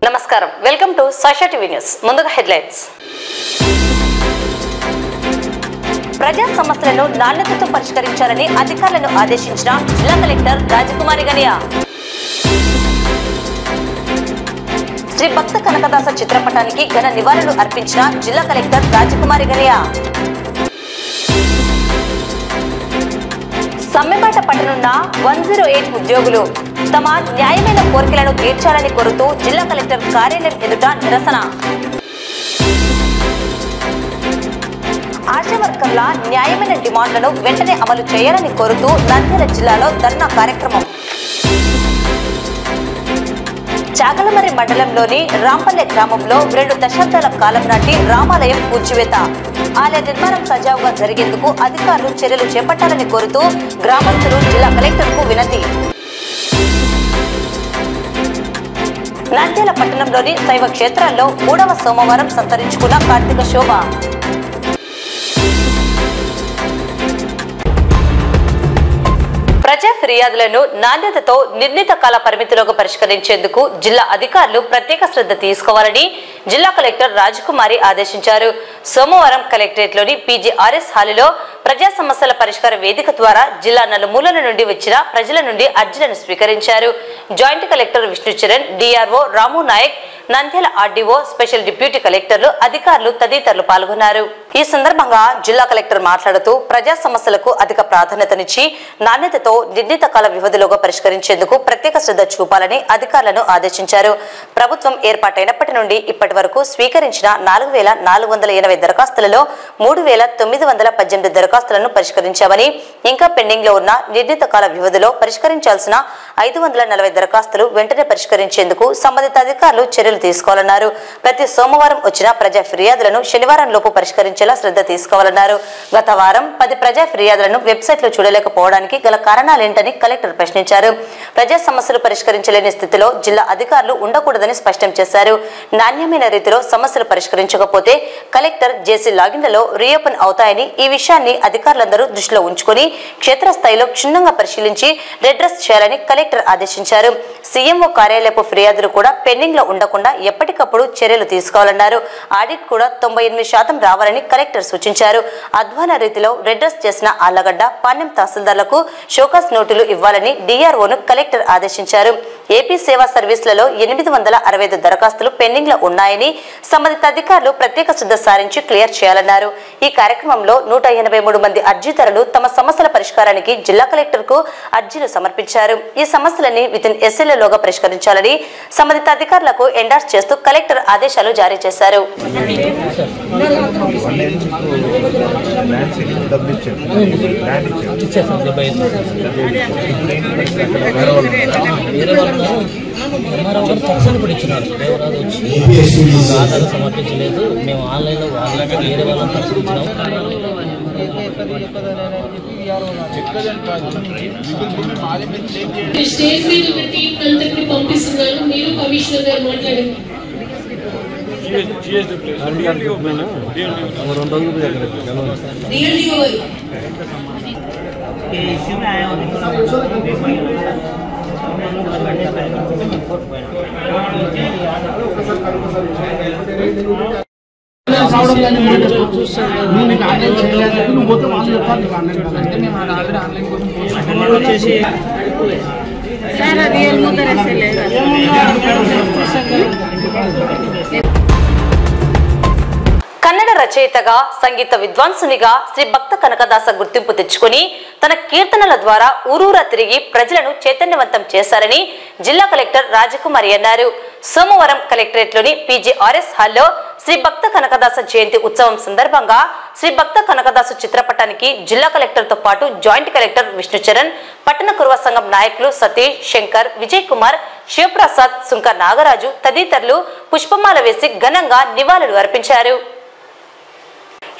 నమస్కారం welcome to Sasha TV news ముందుగా headlines ప్రజా సమస్యలను నాణ్యతతో పరిష్కరించాలని అధికారులను ఆదేశించిన జిల్లా కలెక్టర్ రాజకుమారి గనియా శ్రీ భక్త కనకదాస చిత్రపటానికి ఘన నివాళులు అర్పించిన జిల్లా కలెక్టర్ రాజకుమారి గనియా సమ్మెబాట పట్టనున్న 108 ఉద్యోగులు తమ న్యాయమైన కోరికలను తీర్చాలని కోరుతూ జిల్లా కలెక్టర్ కార్యాలయం ఎదుట నిరసన ఆశా వర్కర్ల న్యాయమైన డిమాండ్లను వెంటనే అమలు చేయాలని కోరుతూ నంద్యాల జిల్లాలో ధర్నా కార్యక్రమం చాగలమర్రి మండలంలోని రాంపల్లె గ్రామంలో 2 దశాబ్దాల కాలం నాటి రామాలయం కూల్చివేత ఆలయ నిర్మాణం సజావుగా జరిగేందుకు అధికారులు చర్యలు చేపట్టాలని కోరుతూ గ్రామస్తులు జిల్లా కలెక్టర్కు వినతి నంద్యాల పట్టణంలోని శైవ క్షేత్రాల్లో 3వ సోమవారం సంతరించుకున్న కార్తీక శోభ ప్రజా ఫిర్యాదులను నాణ్యతతో నిర్ణీత కాల పరిమితిలోకి పరిష్కరించేందుకు జిల్లా అధికారులు ప్రత్యేక శ్రద్ధ తీసుకోవాలని జిల్లా కలెక్టర్ రాజకుమారి ఆదేశించారు. సోమవారం కలెక్టరేట్లోని పీజీఆర్ఎస్ హాలులో ప్రజా సమస్యల పరిష్కార వేదిక ద్వారా జిల్లా నలుమూలల నుండి వచ్చిన ప్రజల నుండి అర్జీలను స్వీకరించారు. Joint collector Vishnucharan, DRO Ramu Naik, Nandyal RDO, special deputy కలెక్టర్లు, అధికారులు తదితరులు పాల్గొన్నారు. ఈ సందర్భంగా జిల్లా కలెక్టర్ మాట్లాడుతూ ప్రజా సమస్యలకు అధిక ప్రాధాన్యతనిచ్చి నాణ్యతతో నిర్ణీత కాల వ్యవధిలోగా పరిష్కరించేందుకు ప్రత్యేక శ్రద్ధ చూపాలని అధికారులను ఆదేశించారు. ప్రభుత్వం ఏర్పాటైనప్పటి నుండి ఇప్పటి వరకు స్వీకరించిన 4480 దరఖాస్తులలో 3918 దరఖాస్తులను పరిష్కరించామని, ఇంకా పెండింగ్ లో ఉన్న నిర్ణీత కాల వ్యవధిలో పరిష్కరించాల్సిన 540 దరఖాస్తులు వెంటనే పరిష్కరించేందుకు సంబంధిత అధికారులు చర్యలు తీసుకోవాలన్నారు. ప్రతి సోమవారం వచ్చిన ప్రజా ఫిర్యాదులను శనివారం లోపు పరిష్కరించేలా శ్రద్ధ తీసుకోవాలన్నారు. గత వారం 10 ప్రజా ఫిర్యాదులను వెబ్సైట్ లో చూడలేకపోవడానికి గల కారణాలేంటని కలెక్టర్ ప్రశ్నించారు. ప్రజా సమస్యలు పరిష్కరించలేని స్థితిలో జిల్లా అధికారులు ఉండకూడదని స్పష్టం చేశారు. నాణ్యమైన రీతిలో సమస్యలు పరిష్కరించకపోతే కలెక్టర్ జేసీ లాగిన్లలో రీఓపెన్ అవుతాయని, ఈ విషయాన్ని అధికారులందరూ దృష్టిలో ఉంచుకుని క్షేత్రస్థాయిలో క్షుణ్ణంగా పరిశీలించి రెడ్రెస్ చేయాలని కలెక్టర్ ఆదేశించారు. సీఎంఓ కార్యాలయపు ఫిర్యాదులు కూడా పెండింగ్ లో ఉండకుండా ఎప్పటికప్పుడు చర్యలు తీసుకోవాలన్నారు. ఆడిట్ కూడా 98% రావాలని కలెక్టర్ సూచించారు. అధ్వాన రీతిలో రెడ్రెస్ చేసిన ఆళ్లగడ్డ, పాణ్యం తహసీల్దార్లకు షోకాస్ నోటీసులు ఇవ్వాలని డిఆర్ఓను కలెక్టర్ ఆదేశించారు. ఏపీ సేవా సర్వీసులలో 865 దరఖాస్తులు పెండింగ్ లో ఉన్నాయని సంబంధిత అధికారులు ప్రత్యేక శ్రద్ధ సారించి క్లియర్ చేయాలన్నారు. ఈ కార్యక్రమంలో 183 మంది అర్జీదారులు తమ సమస్యల పరిష్కారానికి జిల్లా కలెక్టర్ కు అర్జీలు సమర్పించారు. ఈ సమస్యలని వితిన్ ఎస్ఎల్ఏలోగా పరిష్కరించాలని సంబంధిత అధికారులకు ఎండార్స్ చేస్తూ కలెక్టర్ ఆదేశాలు జారీ చేశారు. సమర్పించలేదు. మేము ఆన్లైన్లో వేరే వాళ్ళని పరిశీలించినాం. స్టేజ్ మీద ఒక టీం అందరినీ పంపిస్తున్నారు. మీరు కమిషనర్ గారు మాట్లాడండి. కన్నడ రచయితగా, సంగీత విద్వాంసునిగా శ్రీ భక్త కనకదాస గుర్తింపు తెచ్చుకుని తన కీర్తనల ద్వారా ఊరూరా తిరిగి ప్రజలను చైతన్యవంతం చేశారని జిల్లా కలెక్టర్ రాజకుమారి అన్నారు. సోమవారం కలెక్టరేట్లోని పీజీఆర్ఎస్ హాల్లో శ్రీ భక్త కనకదాస జయంతి ఉత్సవం సందర్భంగా శ్రీ భక్త కనకదాసు చిత్రపటానికి జిల్లా కలెక్టర్తో పాటు జాయింట్ కలెక్టర్ విష్ణుచరణ్, పట్టణ కుర్వ సంఘం నాయకులు సతీష్, శంకర్, విజయ్ కుమార్, శివప్రసాద్, సుంక నాగరాజు తదితరులు పుష్పమాల వేసి ఘనంగా నివాళులు అర్పించారు.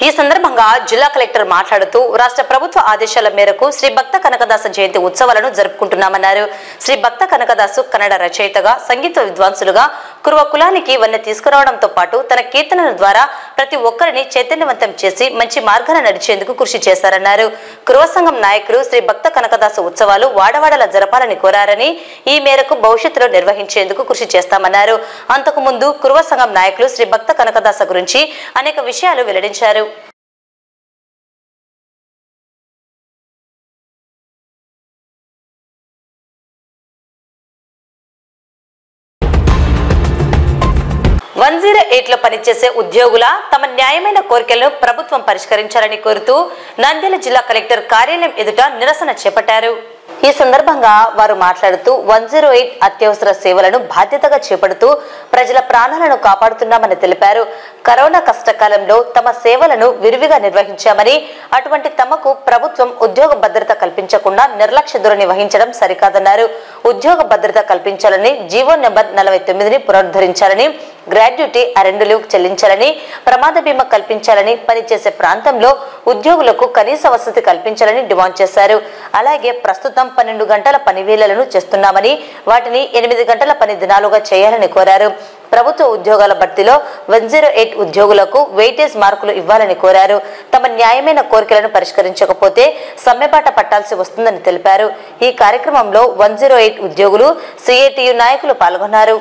ఈ సందర్భంగా జిల్లా కలెక్టర్ మాట్లాడుతూ రాష్ట్ర ప్రభుత్వ ఆదేశాల మేరకు శ్రీ భక్త కనకదాస జయంతి ఉత్సవాలను జరుపుకుంటున్నామన్నారు. శ్రీ భక్త కనకదాసు కన్నడ రచయితగా, సంగీత విద్వాంసులుగా కురువ కులానికి వన్నె తీసుకురావడంతో పాటు తన కీర్తనల ద్వారా ప్రతి ఒక్కరిని చైతన్యవంతం చేసి మంచి మార్గాన నడిచేందుకు కృషి చేశారన్నారు. కురువ సంఘం నాయకులు శ్రీ భక్త కనకదాస ఉత్సవాలు వాడవాడలా జరపాలని కోరారని, ఈ మేరకు భవిష్యత్తులో నిర్వహించేందుకు కృషి చేస్తామన్నారు. అంతకుముందు కురువ సంఘం నాయకులు శ్రీ భక్త కనకదాస గురించి అనేక విషయాలు వెల్లడించారు. లో పనిచేసే ఉద్యోగుల తమ న్యాయమైన కోరికలను ప్రభుత్వం పరిష్కరించాలని కోరుతూ నంద్యాల జిల్లా కలెక్టర్ కార్యాలయం ఎదుట నిరసన చేపట్టారు. ఈ సందర్భంగా వారు మాట్లాడుతూ 108 అత్యవసర సేవలను బాధ్యతగా చేపడుతూ ప్రజల ప్రాణాలను కాపాడుతున్నామని తెలిపారు. కరోనా కష్టకాలంలో తమ సేవలను విరివిగా నిర్వహించామని, అటువంటి తమకు ప్రభుత్వం ఉద్యోగ భద్రత కల్పించకుండా నిర్లక్ష్య ధోరణి వహించడం సరికాదన్నారు. ఉద్యోగ భద్రత కల్పించాలని, జీవో నెంబర్ 49ని పునరుద్ధరించాలని, గ్రాడ్యుటీ అరెండు లీవ్ చెల్లించాలని, ప్రమాద బీమా కల్పించాలని, పనిచేసే ప్రాంతంలో ఉద్యోగులకు కనీస వసతి కల్పించాలని డిమాండ్ చేశారు. అలాగే ప్రస్తుతం 12 గంటల పని వేళలను చేస్తున్నామని, వాటిని 8 గంటల పని దినాలుగా చేయాలని కోరారు. ప్రభుత్వ ఉద్యోగాల భర్తీలో 108 ఉద్యోగులకు వెయిటేజ్ మార్కులు ఇవ్వాలని కోరారు. తమ న్యాయమైన కోరికలను పరిష్కరించకపోతే సమ్మెబాట పట్టాల్సి వస్తుందని తెలిపారు. ఈ కార్యక్రమంలో 108 ఉద్యోగులు, సిఐటియు నాయకులు పాల్గొన్నారు.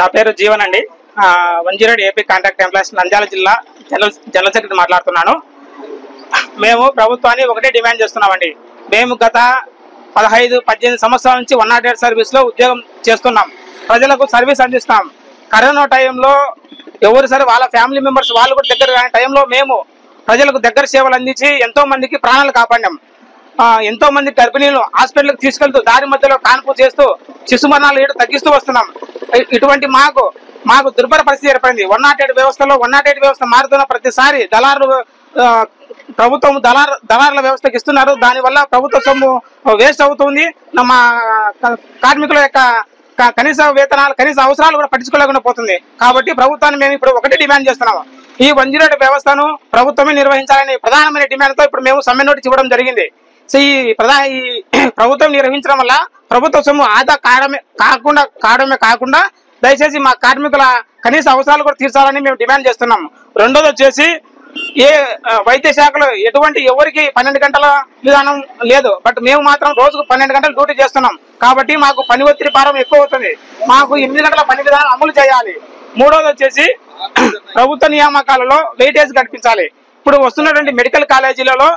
నా పేరు జీవన్ అండి. 108 ఏపీ కాంట్రాక్ట్ ఎంప్లాయీస్ నంద్యాల జిల్లా జనరల్ సెక్రటరీ మాట్లాడుతున్నాను. మేము ప్రభుత్వాన్ని ఒకటే డిమాండ్ చేస్తున్నామండి. మేము గత 15-18 సంవత్సరాల నుంచి 108 సర్వీస్ లో ఉద్యోగం చేస్తున్నాం. ప్రజలకు సర్వీస్ అందిస్తున్నాం. కరోనా టైంలో ఎవరు సరే వాళ్ళ ఫ్యామిలీ మెంబర్స్ వాళ్ళు కూడా దగ్గర కాని టైంలో మేము ప్రజలకు దగ్గర సేవలు అందించి ఎంతో మందికి ప్రాణాలు కాపాడాం. ఎంతో మంది గర్భిణీలు హాస్పిటల్కి తీసుకెళ్తూ దారి మధ్యలో కాన్పు చేస్తూ శిశు మరణాలు తగ్గిస్తూ వస్తున్నాం. ఇటువంటి మాకు దుర్భర పరిస్థితి ఏర్పడింది. 108 వ్యవస్థలో 108 వ్యవస్థ మారుతున్న ప్రతిసారి ప్రభుత్వం దళారుల వ్యవస్థకి ఇస్తున్నారు. దానివల్ల ప్రభుత్వ సొమ్ము వేస్ట్ అవుతుంది. మా కార్మికుల యొక్క కనీస వేతనాలు, కనీస అవసరాలు కూడా పట్టించుకోలేకుండా పోతుంది. కాబట్టి ప్రభుత్వాన్ని మేము ఇప్పుడు ఒకటే డిమాండ్ చేస్తున్నాము. ఈ 108 వ్యవస్థను ప్రభుత్వమే నిర్వహించాలని ప్రధానమైన డిమాండ్తో ఇప్పుడు మేము సమ్మె నోటీస్ ఇవ్వడం జరిగింది. సో ఈ ప్రభుత్వం నిర్వహించడం వల్ల ప్రభుత్వ సొమ్ము ఆదా కావడమే కాకుండా దయచేసి మా కార్మికుల కనీస అవసరాలు కూడా తీర్చాలని మేము డిమాండ్ చేస్తున్నాము. రెండోది వచ్చేసి వైద్య శాఖలో ఎవరికి 12 గంటల విధానం లేదు. బట్ మేము మాత్రం రోజుకు 12 గంటలు డ్యూటీ చేస్తున్నాం. కాబట్టి మాకు పని ఒత్తిడి భారం ఎక్కువ అవుతుంది. మాకు 8 గంటల పని విధానం అమలు చేయాలి. మూడోది వచ్చేసి ప్రభుత్వ నియామకాలలో వెయిటేజ్ కల్పించాలి. ఇప్పుడు వస్తున్నటువంటి మెడికల్ కాలేజీలలో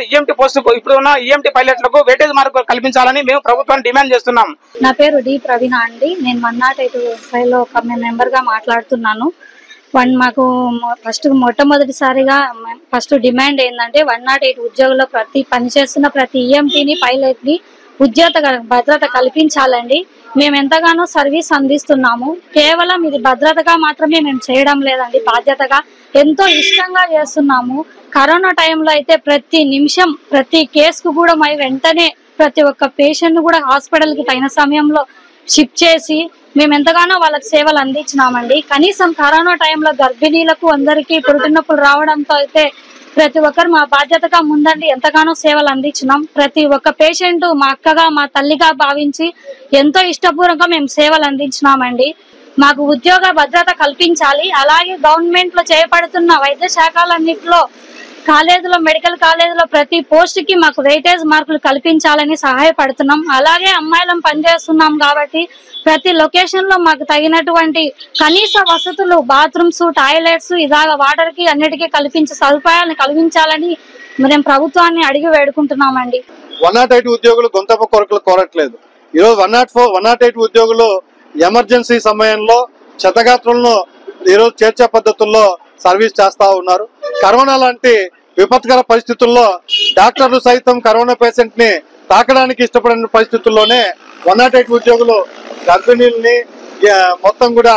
ఈఎంటీ పోస్టుకు ఇప్పుడు ఉన్న ఈఎంటీ పైలట్లకు వెయిటేజ్ మార్కు కల్పించాలని మేము ప్రభుత్వాన్ని డిమాండ్ చేస్తున్నాం. నా పేరు డి ప్రవీణ అండి. నేను 108 లో ఒక మెంబర్ గా మాట్లాడుతున్నాను. మాకు మొట్టమొదటిసారిగా ఫస్ట్ డిమాండ్ ఏంటంటే 108 ఉద్యోగుల్లో పనిచేస్తున్న ప్రతి ఈఎంటీని, పైలట్ ని ఉద్యోగ భద్రత కల్పించాలండి. మేము ఎంతగానో సర్వీస్ అందిస్తున్నాము. కేవలం ఇది భద్రతగా మాత్రమే మేము చేయడం లేదండి, బాధ్యతగా ఎంతో ఇష్టంగా చేస్తున్నాము. కరోనా టైంలో అయితే ప్రతి నిమిషం ప్రతి కేసుకు కూడా వెంటనే ప్రతి ఒక్క పేషెంట్ కూడా హాస్పిటల్ కి తగిన సమయంలో షిఫ్ట్ చేసి మేము ఎంతగానో వాళ్ళకి సేవలు అందించినామండి. కనీసం కరోనా టైంలో గర్భిణీలకు అందరికీ పురుటినొప్పులు రావడంతో అయితే ప్రతి ఒక్కరు మా బాధ్యతగా ముందండి ఎంతగానో సేవలు అందించినాం. ప్రతి ఒక్క పేషెంట్ మా అక్కగా, మా తల్లిగా భావించి ఎంతో ఇష్టపూర్వకంగా మేము సేవలు అందించినామండి. మాకు ఉద్యోగ భద్రత కల్పించాలి. అలాగే గవర్నమెంట్ లో చేపడుతున్న వైద్య శాఖలన్నింటిలో కాలేజీలో, మెడికల్ కాలేజీలో ప్రతి పోస్ట్ కి మాకు వెయిటేజ్ మార్కులు కల్పించాలని సహాయపడుతున్నాం. అలాగే అమ్మాయిలం పనిచేస్తున్నాం కాబట్టి ప్రతి లొకేషన్ లో మాకు తగినటువంటి కనీస వసతులు, బాత్రూమ్స్, టాయిలెట్స్, ఇలాగ వాటర్ కి అన్నిటికీ కల్పించే సదుపాయాలను కల్పించాలని మేము ప్రభుత్వాన్ని అడిగి వేడుకుంటున్నామండి. 108 ఉద్యోగులు గొంతమ్మ కొరకలు కోరట్లేదు. ఈరోజు 108 ఉద్యోగులు ఎమర్జెన్సీ సమయంలో క్షతగాత్రులను ఈరోజు చేర్చే పద్ధతుల్లో సర్వీస్ చేస్తా ఉన్నారు. కరోనా లాంటి విపత్కర పరిస్థితుల్లో డాక్టర్లు సైతం కరోనా పేషెంట్ ని తాకడానికి ఇష్టపడిన పరిస్థితుల్లోనే 108 ఉద్యోగులు గర్భిణీల్ని మొత్తం కూడా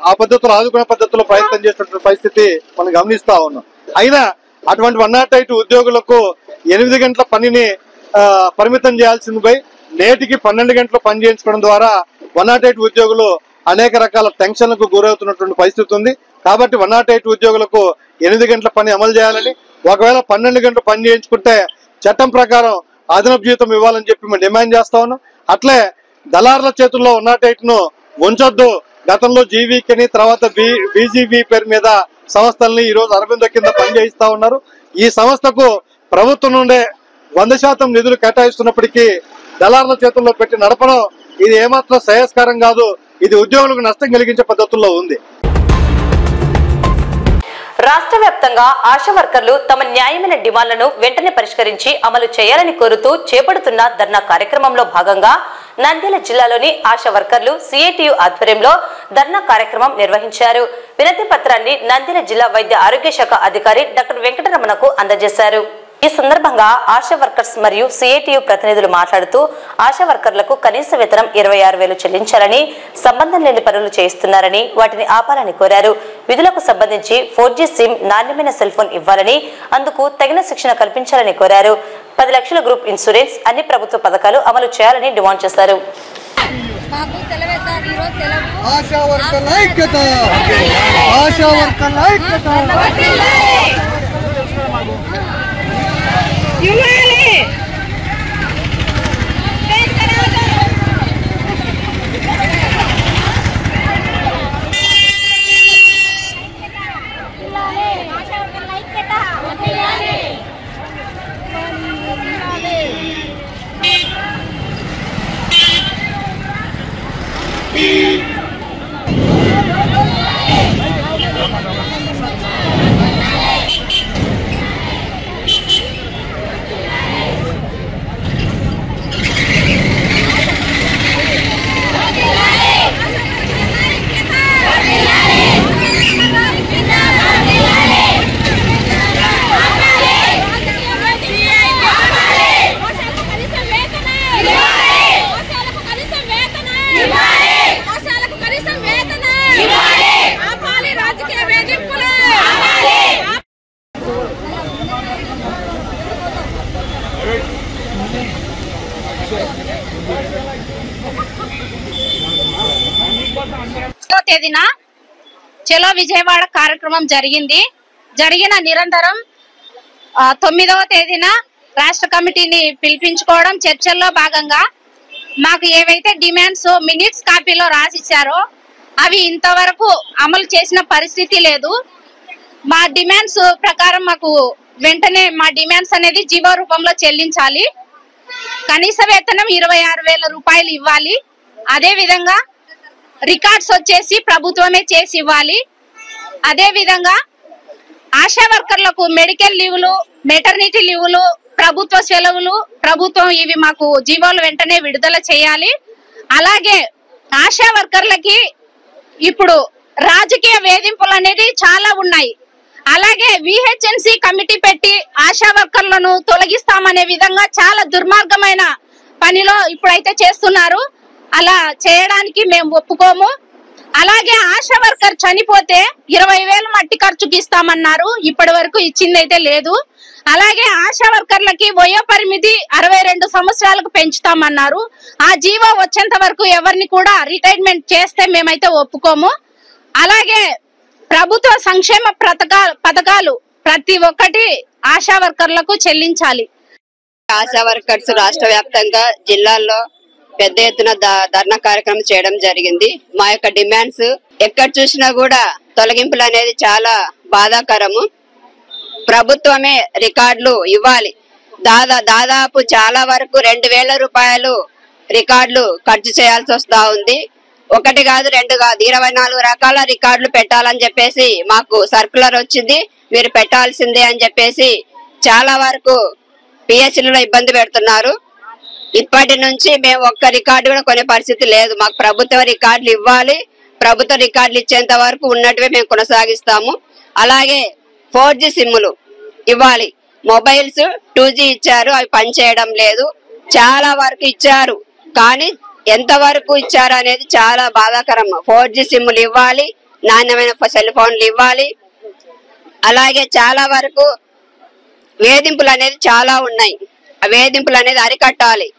ఆ పద్ధతులు ఆదుకునే పద్ధతిలో ప్రయత్నం చేస్తున్న పరిస్థితి మనం గమనిస్తా ఉన్నాం. అయినా అటువంటి 108 ఉద్యోగులకు 8 గంటల పనిని పరిమితం చేయాల్సిందిపై నేటికి 12 గంటలు పని చేయించుకోవడం ద్వారా 108 ఉద్యోగులు అనేక రకాల టెన్షన్లకు గురవుతున్నటువంటి పరిస్థితి ఉంది. కాబట్టి 108 ఉద్యోగులకు 8 గంటల పని అమలు చేయాలని, ఒకవేళ 12 గంటలు పని చేయించుకుంటే చట్టం ప్రకారం అదనపు జీతం ఇవ్వాలని చెప్పి మేము డిమాండ్ చేస్తా ఉన్నాం. అట్లే దళారుల చేతుల్లో 108ను ఉంచొద్దు. గతంలో జీవీకి తర్వాత బీజీవీ పేరు మీద సంస్థల్ని ఈ రోజు అరవింద కింద పనిచేయిస్తా ఉన్నారు. ఈ సంస్థకు ప్రభుత్వం నుండే 100% నిధులు కేటాయిస్తున్నప్పటికీ దళారుల చేతుల్లో పెట్టి నడపడం ఇది ఏమాత్రం శ్రేయస్కరం కాదు. ఇది ఉద్యోగులకు నష్టం కలిగించే పద్ధతుల్లో ఉంది. రాష్ట్ర వ్యాప్తంగా ఆశా వర్కర్లు తమ న్యాయమైన డిమాండ్లను వెంటనే పరిష్కరించి అమలు చేయాలని కోరుతూ చేపడుతున్న ధర్నా కార్యక్రమంలో భాగంగా నంద్యాల జిల్లాలోని ఆశా వర్కర్లు సిఐటియు ఆధ్వర్యంలో ధర్నా కార్యక్రమం నిర్వహించారు. వినతి పత్రాన్ని నంద్యాల జిల్లా వైద్య ఆరోగ్య శాఖ అధికారి డాక్టర్ వెంకటరమణకు అందజేశారు. ఈ సందర్భంగా ఆశా వర్కర్స్ మరియు సిఐటియు ప్రతినిధులు మాట్లాడుతూ ఆశా వర్కర్లకు కనీస వేతనం 26,000 చెల్లించాలని, సంబంధం లేని పనులు చేయిస్తున్నారని, వాటిని ఆపాలని కోరారు. విధులకు సంబంధించి 4G సిమ్, నాణ్యమైన సెల్ ఫోన్ ఇవ్వాలని, అందుకు తగిన శిక్షణ కల్పించాలని కోరారు. 10 లక్షల గ్రూప్ ఇన్సూరెన్స్, అన్ని ప్రభుత్వ పథకాలు అమలు చేయాలని డిమాండ్ చేశారు. తేదీన చలో విజయవాడ కార్యక్రమం జరిగిన నిరంతరం 9వ తేదీన రాష్ట్ర కమిటీని పిలిపించుకోవడం, చర్చల్లో భాగంగా మాకు ఏవైతే డిమాండ్స్ మినిట్స్ కాపీలో రాసిచ్చారో అవి ఇంతవరకు అమలు చేసిన పరిస్థితి లేదు. మా డిమాండ్స్ ప్రకారం మాకు వెంటనే మా డిమాండ్స్ అనేది జీవో రూపంలో చెల్లించాలి. కనీస వేతనం 26,000 రూపాయలు ఇవ్వాలి. అదే విధంగా రికార్డ్స్ వచ్చేసి ప్రభుత్వమే చేసి ఇవ్వాలి. అదే విధంగా ఆశా వర్కర్లకు మెడికల్ లీవులు, మెటర్నిటీ లీవులు, ప్రభుత్వ సెలవులు ప్రభుత్వం ఇవి మాకు జీవోలు వెంటనే విడుదల చేయాలి. అలాగే ఆశా వర్కర్లకి ఇప్పుడు రాజకీయ వేధింపులు అనేది చాలా ఉన్నాయి. అలాగే విహెచ్ఎన్సి కమిటీ పెట్టి ఆశా వర్కర్లను తొలగిస్తామనే విధంగా చాలా దుర్మార్గమైన పనిలో ఇప్పుడైతే చేస్తున్నారు. అలా చేయడానికి మేము ఒప్పుకోము. అలాగే ఆశా వర్కర్ చనిపోతే 20,000 మట్టి ఖర్చుకి ఇస్తామన్నారు. ఇప్పటి వరకు ఇచ్చిందైతే లేదు. అలాగే ఆశా వర్కర్లకి వయో పరిమితి 62 సంవత్సరాలకు పెంచుతామన్నారు. ఆ జీవో వచ్చేంత వరకు ఎవరిని కూడా రిటైర్మెంట్ చేస్తే మేమైతే ఒప్పుకోము. అలాగే ప్రభుత్వ సంక్షేమ పథకాలు ప్రతి ఒక్కటి ఆశా వర్కర్లకు చెల్లించాలి. ఆశా వర్కర్స్ రాష్ట్ర వ్యాప్తంగా జిల్లాల్లో పెద్ద ఎత్తున ధర్నా కార్యక్రమం చేయడం జరిగింది. మా యొక్క డిమాండ్స్ ఎక్కడ చూసినా కూడా తొలగింపులు అనేది చాలా బాధాకరము. ప్రభుత్వమే రికార్డులు ఇవ్వాలి. దాదాపు చాలా వరకు 2,000 రూపాయలు రికార్డులు ఖర్చు చేయాల్సి వస్తా ఉంది. 1 కాదు 2 కాదు 24 రకాల రికార్డులు పెట్టాలని చెప్పేసి మాకు సర్కులర్ వచ్చింది. మీరు పెట్టాల్సిందే అని చెప్పేసి చాలా వరకు పిహెచ్లో ఇబ్బంది పెడుతున్నారు. ఇప్పటి నుంచి మేము ఒక్క రికార్డు కూడా కొనే పరిస్థితి లేదు. మాకు ప్రభుత్వ రికార్డులు ఇవ్వాలి. ప్రభుత్వ రికార్డులు ఇచ్చేంత వరకు ఉన్నట్టువే మేము కొనసాగిస్తాము. అలాగే 4G సిమ్ములు ఇవ్వాలి. మొబైల్స్ 2G ఇచ్చారు, అవి పనిచేయడం లేదు. చాలా వరకు ఇచ్చారు కానీ ఎంత వరకు ఇచ్చారు అనేది చాలా బాధాకరం. 4G సిమ్ములు ఇవ్వాలి, నాణ్యమైన సెల్ ఫోన్లు ఇవ్వాలి. అలాగే చాలా వరకు వేధింపులు అనేది చాలా ఉన్నాయి. ఆ వేధింపులు అనేది అరికట్టాలి.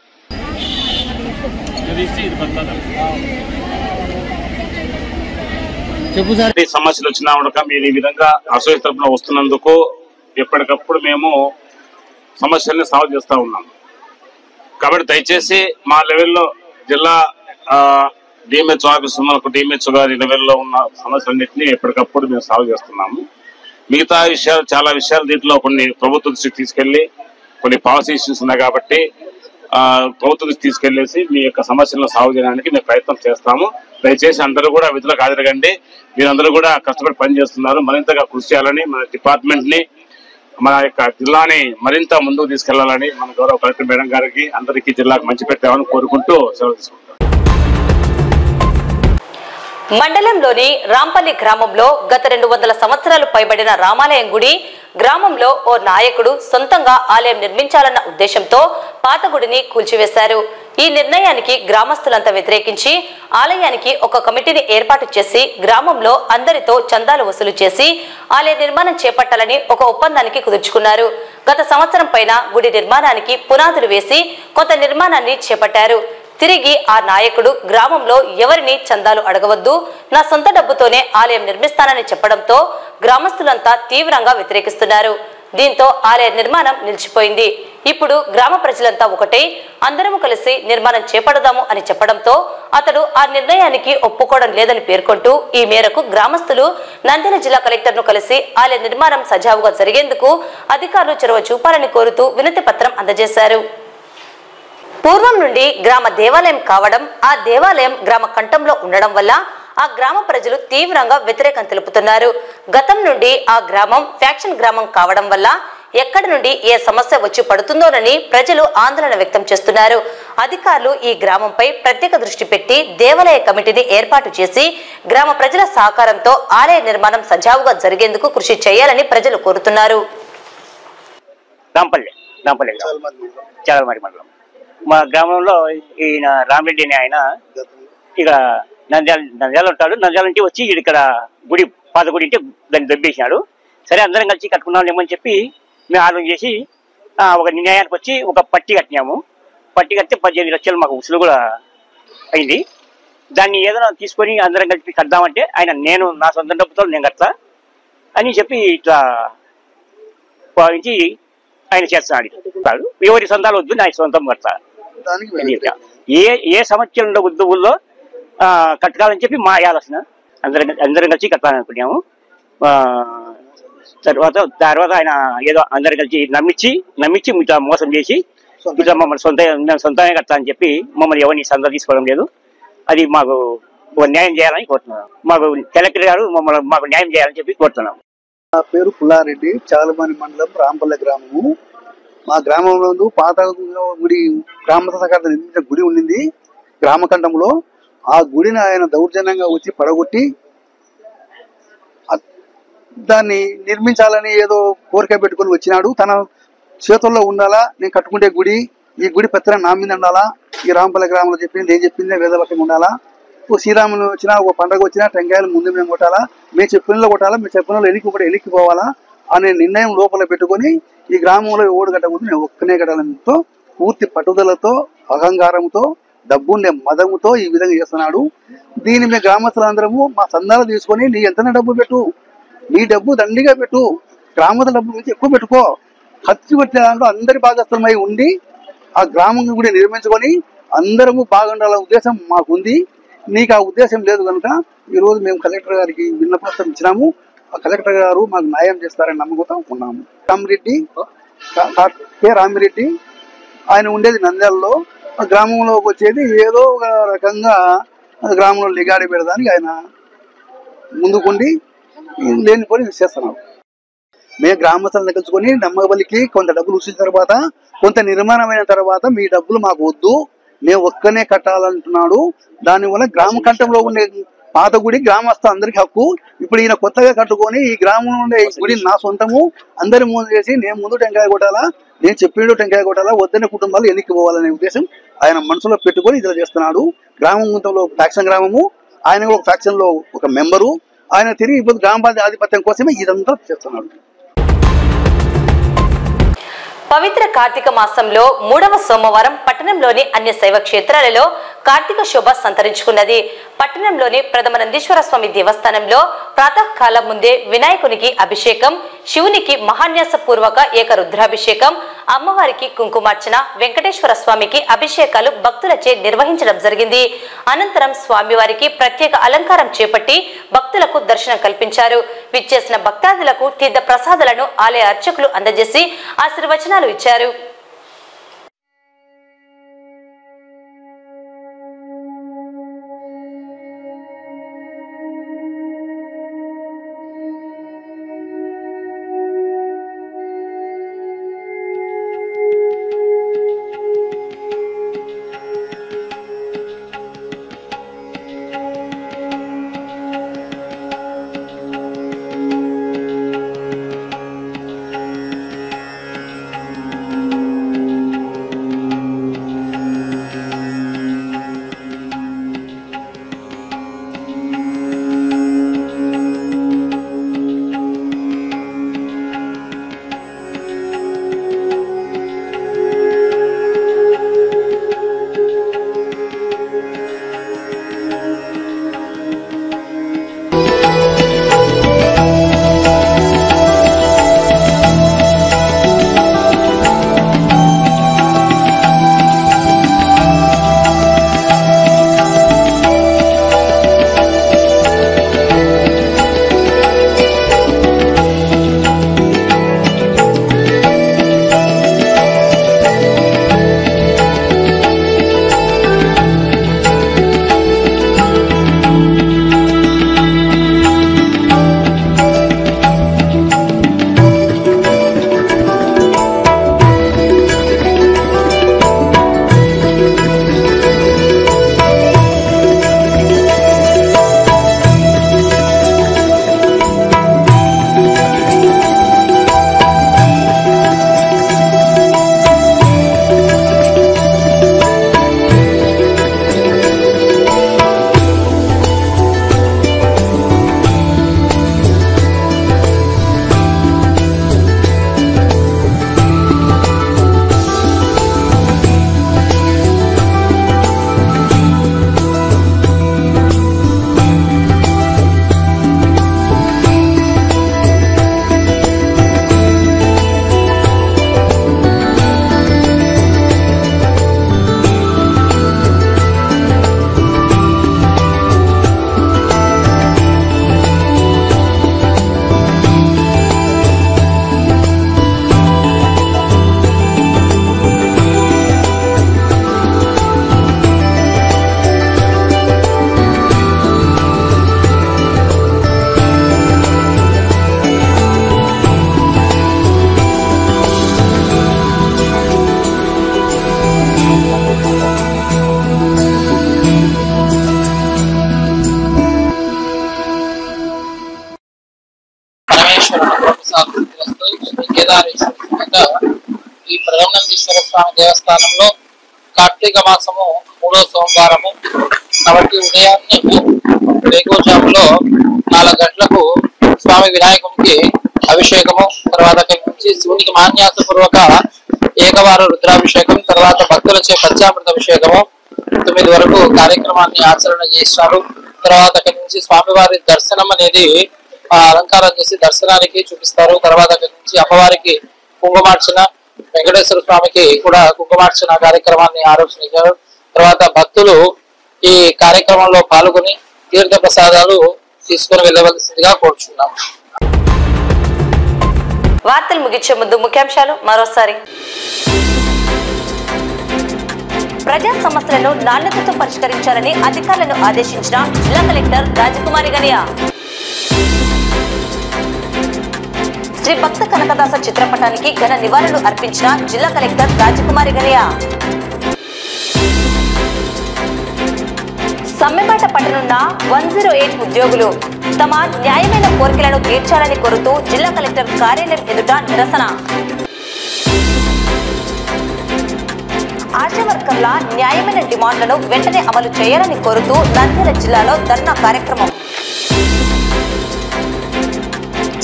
సమస్యలు వచ్చినా కూడా మీరు ఈ విధంగా అసోసియేషన్ తరఫున వస్తున్నందుకు ఎప్పటికప్పుడు మేము సమస్యల్ని సాల్వ్ చేస్తూ ఉన్నాం. కాబట్టి దయచేసి మా లెవెల్లో జిల్లా డిఎంహెచ్ ఆఫీస్ మనకు డిఎంహెచ్ గారి లెవెల్లో ఉన్న సమస్యలన్నింటినీ ఎప్పటికప్పుడు మేము సాల్వ్ చేస్తున్నాము. మిగతా విషయాలు చాలా విషయాలు దీంట్లో కొన్ని ప్రభుత్వ దృష్టికి తీసుకెళ్లి కొన్ని పాలసీ ఇష్యూస్ ఉన్నాయి కాబట్టి ప్రభుత్వ దృష్టికి తీసుకెళ్లేసి మీ యొక్క సమస్యలను సాల్వ్ చేయడానికి మేము ప్రయత్నం చేస్తాము. దయచేసి అందరూ కూడా విధులకు హాజరుగండి. మీరందరూ కూడా కష్టపడి పనిచేస్తున్నారు. మరింతగా కృషి చేయాలని మన డిపార్ట్మెంట్ ని మన యొక్క జిల్లాని మరింత ముందుకు తీసుకెళ్లాలని మన గౌరవ కలెక్టర్ మేడం గారికి అందరికీ జిల్లాకు మంచి పెట్టామని కోరుకుంటూ సెలవు తీసుకుంటాం. మండలంలోని రాంపల్లి గ్రామంలో గత 200 సంవత్సరాలు పైబడిన రామాలయం గుడి గ్రామంలో ఓ నాయకుడు సొంతంగా ఆలయం నిర్మించాలన్న ఉద్దేశంతో పాత గుడిని కూల్చివేశారు. ఈ నిర్ణయానికి గ్రామస్తులంతా వ్యతిరేకించి ఆలయానికి ఒక కమిటీని ఏర్పాటు చేసి గ్రామంలో అందరితో చందాలు వసూలు చేసి ఆలయ నిర్మాణం చేపట్టాలని ఒక ఒప్పందానికి కుదుర్చుకున్నారు. గత సంవత్సరం పైన గుడి నిర్మాణానికి పునాదులు వేసి కొంత నిర్మాణాన్ని చేపట్టారు. తిరిగి ఆ నాయకుడు గ్రామంలో ఎవరిని చందాలు అడగవద్దు, నా సొంత డబ్బుతోనే ఆలయం నిర్మిస్తానని చెప్పడంతో గ్రామస్తులంతా తీవ్రంగా వ్యతిరేకిస్తున్నారు. దీంతో ఆలయ నిర్మాణం నిలిచిపోయింది. ఇప్పుడు గ్రామ ప్రజలంతా ఒకటై అందరము కలిసి నిర్మాణం చేపడదాము అని చెప్పడంతో అతడు ఆ నిర్ణయానికి ఒప్పుకోవడం లేదని పేర్కొంటూ ఈ మేరకు గ్రామస్తులు నంద్యాల జిల్లా కలెక్టర్ను కలిసి ఆలయ నిర్మాణం సజావుగా జరిగేందుకు అధికారులు చొరవ చూపాలని కోరుతూ వినతి పత్రం అందజేశారు. పూర్వం నుండి గ్రామ దేవాలయం కావడం, ఆ దేవాలయం గ్రామ కంఠంలో ఉండడం వల్ల ఆ గ్రామ ప్రజలు తీవ్రంగా వ్యతిరేకం తెలుపుతున్నారు. గతం నుండి ఆ గ్రామం ఫ్యాక్షన్ గ్రామం కావడం వల్ల ఎక్కడి నుండి ఏ సమస్య వచ్చి పడుతుందోనని ప్రజలు ఆందోళన వ్యక్తం చేస్తున్నారు. అధికారులు ఈ గ్రామంపై ప్రత్యేక దృష్టి పెట్టి దేవాలయ కమిటీని ఏర్పాటు చేసి గ్రామ ప్రజల సహకారంతో ఆలయ నిర్మాణం సజావుగా జరిగేందుకు కృషి చేయాలని ప్రజలు కోరుతున్నారు. మా గ్రామంలో ఈయన రామరెడ్డి అని ఆయన ఇక నంద్యాల ఉంటాడు. నంద్యాల నుంచి వచ్చి ఇక్కడ గుడి పాత గుడి అంటే దాన్ని దొబ్బేసినాడు. సరే అందరం కలిసి కట్టుకున్నాం ఏమని చెప్పి మేము ఆలోచన చేసి ఒక నిర్ణయానికి వచ్చి ఒక పట్టి కట్టినాము. పట్టి కడితే 18 లక్షలు మాకు ఉసులు కూడా అయింది. దాన్ని ఏదైనా తీసుకొని అందరం కలిసి కడదామంటే ఆయన నేను నా సొంత డబ్బుతో నేను కడతా అని చెప్పి ఇట్లా భావించి ఆయన చేస్తున్నాడు. ఎవరి సొంతాలు వద్దు, నా సొంతం కడతా. ఏ సమస్యలు ఉండవు ఊళ్ళో కట్టాలని చెప్పి మా ఆలోచన. అందరం కలిసి కట్టాలనుకున్నాము. తర్వాత ఆయన ఏదో అందరం కలిసి నమ్మించి ఇట్లా మోసం చేసి ఇట్లా మమ్మల్ని మేము సొంతంగా కట్టాలని చెప్పి మమ్మల్ని ఎవరిని సంద తీసుకోవడం లేదు. అది మాకు న్యాయం చేయాలని కోరుతున్నాం. మాకు కలెక్టర్ గారు మాకు న్యాయం చేయాలని చెప్పి కోరుతున్నాం. నా పేరు పుల్లారెడ్డి, చాలమని మండలం, రాంపల్లె గ్రామము. మా గ్రామంలో పాత గుడి గ్రామ సహకార నిర్మించిన గుడి ఉండింది గ్రామకంఠంలో. ఆ గుడిని ఆయన దౌర్జన్యంగా వచ్చి పడగొట్టి దాన్ని నిర్మించాలని ఏదో కోరిక పెట్టుకొని వచ్చినాడు. తన చేతుల్లో ఉండాలా, నేను కట్టుకుంటే గుడి, ఈ గుడి పత్రం నా మీద ఉండాలా, ఈ రాంపల్లె గ్రామంలో చెప్పింది ఏం చెప్పిందే వేదవాక్యం ఉండాలా, ఓ శ్రీరాములు వచ్చినా ఒక పండుగ వచ్చినా టెంకాయలు ముందు మేము కొట్టాలా, మేము చెప్పినలో కొట్టాలా, మేము చెప్పినలో ఎలిక్కిపోవాలా అనే నిర్ణయం లోపల పెట్టుకొని ఈ గ్రామంలో ఓడు కట్టకూడదు, నేను ఒక్కనే కట్టాలతో పూర్తి పట్టుదలతో అహంకారంతో డబ్బుండే మదముతో ఈ విధంగా చేస్తున్నాడు. దీని మీద గ్రామస్తులందరము మా సందాలు తీసుకొని నీ ఎంతనే డబ్బు పెట్టు, నీ డబ్బు దండిగా పెట్టు, గ్రామస్తుల డబ్బు నుంచి ఎక్కువ పెట్టుకో, ఖర్చు పెట్టే దాంట్లో అందరి భాగస్థమై ఉండి ఆ గ్రామం కూడా నిర్మించుకొని అందరము బాగుండాలనే ఉద్దేశం మాకుంది. నీకు ఆ ఉద్దేశం లేదు కనుక ఈరోజు మేము కలెక్టర్ గారికి విన్నపత్రం ఇచ్చినాము. ఆ కలెక్టర్ గారు మాకు న్యాయం చేస్తారని నమ్మకంతో ఉన్నాము. రామిరెడ్డి ఆయన ఉండేది నంద్యాలలో. ఆ గ్రామంలోకి వచ్చేది ఏదో ఒక రకంగా గ్రామంలో లిగాడి పెడదానికి ఆయన ముందుకుండి లేనిపోయి చేస్తున్నాడు. మేము గ్రామస్తులను కలుసుకొని నమ్మబలికి కొంత డబ్బులు వచ్చిన తర్వాత కొంత నిర్మాణమైన తర్వాత మీ డబ్బులు మాకు వద్దు, మేము ఒక్కనే కట్టాలంటున్నాడు. దానివల్ల గ్రామ కంఠంలో ఉండే పాత గుడి గ్రామస్థ అందరికి హక్కు. ఇప్పుడు ఈయన కొత్తగా కట్టుకొని ఈ గ్రామంలో ఉండే గుడి నా సొంతము, అందరి ముందు చేసి నేను ముందు టెంకాయ కొట్టాలా, నేను చెప్పినట్టు టెంకాయ కొట్టాలా, వద్దనే కుటుంబాలు ఎన్నికి పోవాలనే ఉద్దేశం ఆయన మనసులో పెట్టుకొని ఇలా చేస్తున్నాడు. గ్రామంలో ఫ్యాక్షన్ గ్రామము, ఆయన ఒక ఫ్యాక్షన్ లో ఒక మెంబరు, ఆయన తిరిగి ఇప్పుడు గ్రామ ఆధిపత్యం కోసమే ఇదంతా చేస్తున్నాడు. పవిత్ర కార్తీక మాసంలో 3వ సోమవారం పట్టణంలోని అన్ని శైవ క్షేత్రాలలో కార్తీక శోభ సంతరించుకున్నది. పట్టణంలోని ప్రథమ నందీశ్వర స్వామి దేవస్థానంలో ప్రాతకాలం ముందే వినాయకునికి అభిషేకం, శివునికి మహాన్యాస పూర్వక ఏకరుద్రాభిషేకం, అమ్మవారికి కుంకుమార్చన, వెంకటేశ్వర స్వామికి అభిషేకాలు భక్తులచే నిర్వహించడం జరిగింది. అనంతరం స్వామివారికి ప్రత్యేక అలంకారం చేపట్టి భక్తులకు దర్శనం కల్పించారు. విచ్చేసిన భక్తాదులకు తీర్థ ప్రసాదాలను ఆలయ అర్చకులు అందజేసి ఆశీర్వచనాలు ఇచ్చారు. ఈ ప్రథమనందీశ్వర స్వామి దేవస్థానంలో కార్తీక మాసము 3వ సోమవారము కాబట్టి ఉదయాన్నే వేకువజాములో 4 గంటలకు స్వామి వినాయకునికి అభిషేకము, తర్వాత నుంచి శివునికి మాన్యాస పూర్వక ఏకవార రుద్రాభిషేకం, తర్వాత భక్తులచే పంచామృత అభిషేకము 9 వరకు కార్యక్రమాన్ని ఆచరణ చేస్తారు. తర్వాత నుంచి స్వామివారి దర్శనం అనేది అలంకారం చేసి దర్శనానికి చూపిస్తారు. తర్వాత నుంచి అమ్మవారికి కుంకుమార్చన, వెంకటేశ్వర స్వామికి కూడా కుంకుమార్చన కార్యక్రమాన్ని ఆరోపించారు. తర్వాత భక్తులు ఈ కార్యక్రమంలో పాల్గొని తీర్థ ప్రసాదాలు తీసుకుని వెళ్ళవలసిందిగా కోరుచున్నాం. వార్తలు ముగించే ముందు ముఖ్యాంశాలు మరోసారి. ప్రజా సమస్యలను నాణ్యతతో పరిష్కరించాలని అధికారులను ఆదేశించిన జిల్లా కలెక్టర్ రాజకుమారి గనియా. శ్రీ భక్త కనకదాస చిత్రపటానికి ఘన నివాళులు అర్పించిన జిల్లా కలెక్టర్ రాజకుమారి గనియా. సమ్మెబాట పట్టనున్న 108 ఉద్యోగులు తమ న్యాయమైన కోరికలను తీర్చాలని కోరుతూ జిల్లా కలెక్టర్ కార్యాలయం ఎదుట నిరసన. ఆశా వర్కర్ల న్యాయమైన డిమాండ్లను వెంటనే అమలు చేయాలని కోరుతూ నంద్యాల జిల్లాలో ధర్నా కార్యక్రమం.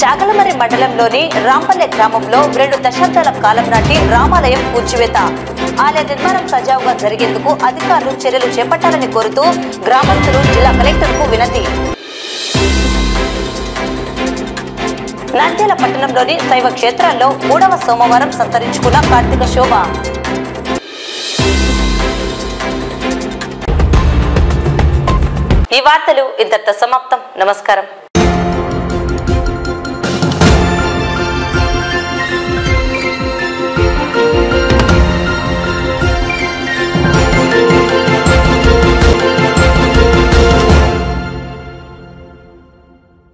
చాగలమరి మండలంలోని రాంపల్లె గ్రామంలో 2 దశాబ్దాల కాలం నాటి రామాలయం కూల్చివేత. ఆలయ నిర్మాణం సజావుగా జరిగేందుకు అధికారులు చర్యలు చేపట్టాలని కోరుతూ గ్రామస్తులు జిల్లా కలెక్టర్కు వినతి. నంద్యాల పట్టణంలోని శైవ క్షేత్రాల్లో 3వ సోమవారం సంతరించుకున్న కార్తీక శోభ. ఈ వార్తలు ఇంతటితో సమాప్తం. నమస్కారం.